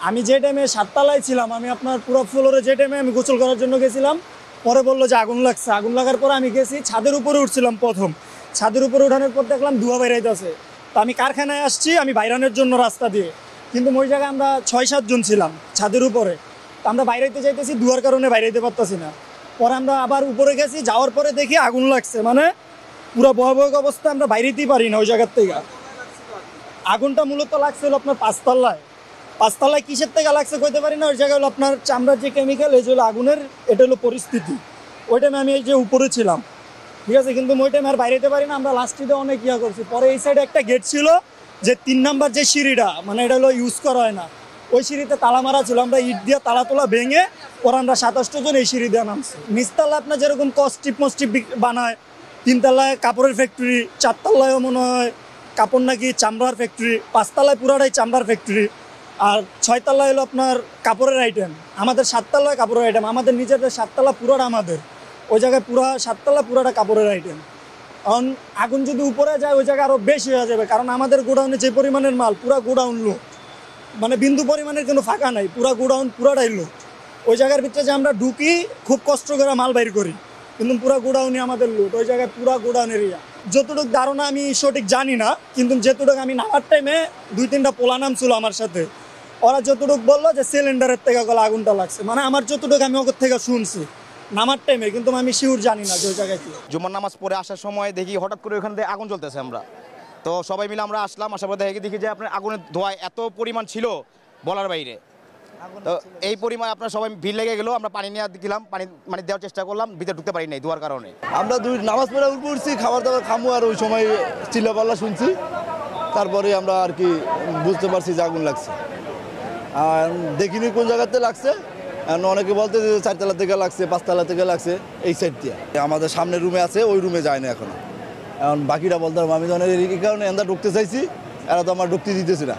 আমি যে টাইমে 7 তলায় ছিলাম, আমি আপনার পুরো ফ্লোরে যে টাইমে আমি গোসল করার জন্য গেছিলাম, পরে বললো যে আগুন লাগছে। আগুন লাগার পরে আমি গেছি, ছাদের উপরে উঠছিলাম প্রথম। ছাদের উপরে উঠানোর পর দেখলাম ধোঁয়া বেরাইতেছে। তো আমি কারখানায় আসছি, আমি বাইরানোর জন্য রাস্তা দিয়ে, কিন্তু ওই জায়গায় আমরা 6-7 জন ছিলাম ছাদের উপরে। তো আমরা বাইরাইতে যাইতেছি, ধোঁয়ার কারণে বাইরাইতে পারতেছি না। পরে আমরা আবার উপরে গেছি, যাওয়ার পরে দেখি আগুন লাগছে, মানে পুরো ভয়াবহ অবস্থা, আমরা বাইরেতেই পারি না ওই জায়গার থেকে। আগুনটা মূলত লাগছে হলো আপনার 5 তলায়। 5 তলায় কিসের থেকে লাগছে কইতে পারি না। ওই জায়গায় হলো আপনার চামড়ার যে কেমিক্যাল, এই যে হলো আগুনের, এটা হলো পরিস্থিতি। ওই টাইমে আমি এই যে উপরে ছিলাম, ঠিক আছে, কিন্তু ওই টাইমে আর বাইরেতে পারি না। আমরা লাস্টে অনেক ইয়া করছি। পরে এই সাইডে একটা গেট ছিল, যে 3 নাম্বার যে সিঁড়িটা, মানে এটা হলো ইউজ করা হয় না, ওই সিঁড়িতে তালা মারা ছিল। আমরা ইট দিয়ে তালা তোলা ভেঙে পরে আমরা 27 জন এই সিঁড়ি দিয়ে নামছি। নিচতলা আপনার যেরকম কস্টিপ মস্টিপ বানায়, 3 তলায় কাপড়ের ফ্যাক্টরি, 4 তলায়ও মনে হয় কাপড় নাকি চামড়ার ফ্যাক্টরি, 5 তলায় পুরাটাই চামড়ার ফ্যাক্টরি, আর 6 তলায় হলো আপনার কাপড়ের আইটেম। আমাদের 7 তলায় কাপড়ের আইটেম, আমাদের নিজেদের 7 তলা পুরোটা আমাদের। ওই জায়গায় পুরা 7 তলা পুরাটা কাপড়ের আইটেম। কারণ আগুন যদি উপরে যায় ওই জায়গায় আরও বেশি হয়ে যাবে, কারণ আমাদের গোডাউনে যে পরিমাণের মাল, পুরা গোডাউন লোড, মানে বিন্দু পরিমাণের কোনো ফাঁকা নাই, পুরা গোডাউন পুরাটাই লোড। ওই জায়গার ভিতরে যে আমরা ঢুকি, খুব কষ্ট করে মাল বাইর করি, কিন্তু পুরা গোডাউনই আমাদের লোড। ওই জায়গায় পুরা গোডাউন এরিয়া। যতটুকু ধারণা আমি সঠিক জানি না, কিন্তু যতটুকু আমি নামার টাইমে 2-3টা পোলা নাম ছিল আমার সাথে, ওরা যতটুকু বললো যে সিলিন্ডারের থেকে গলা আগুনটা লাগছে, মানে আমার যতটুকু আমি ওর থেকে শুনছি নামার টাইমে, কিন্তু আমি শিওর জানি না যে ওই জায়গায় কি। জুমার নামাজ পড়ে আসার সময় দেখি হঠাৎ করে ওখান থেকে আগুন জ্বলতেছে। আমরা তো সবাই মিলে আমরা আসলাম, আসার পর দেখি যে আপনার আগুনের ধোঁয়ায় এত পরিমাণ ছিল বলার বাইরে। তো এই পরিমাণ আপনার সবাই ভিড় লেগে গেল। আমরা পানি নিয়ে দিলাম, পানি মানে দেওয়ার চেষ্টা করলাম, ভিতরে ঢুকতে পারি নাই ধোঁয়ার কারণে। আমরা নামাজ পড়ে উপরে উঠছি, খাবার দাবার খামু, আর ওই সময় চিল্লাপাল্লা শুনছি। তারপরে আমরা আর কি বুঝতে পারছি যে আগুন লাগছে। আর দেখিনি কোন জায়গাতে লাগছে। অনেকে বলতে যে 4 তলা থেকে লাগছে, 5 তলা থেকে লাগছে, এই সাইড দিয়ে। আমাদের সামনে রুমে আছে, ওই রুমে যায় না এখনো। এখন বাকিটা বলতে পারবো আমি, এই কারণে এন্দা ঢুকতে চাইছি, এরা তো আমার ঢুকতে দিতেছি না।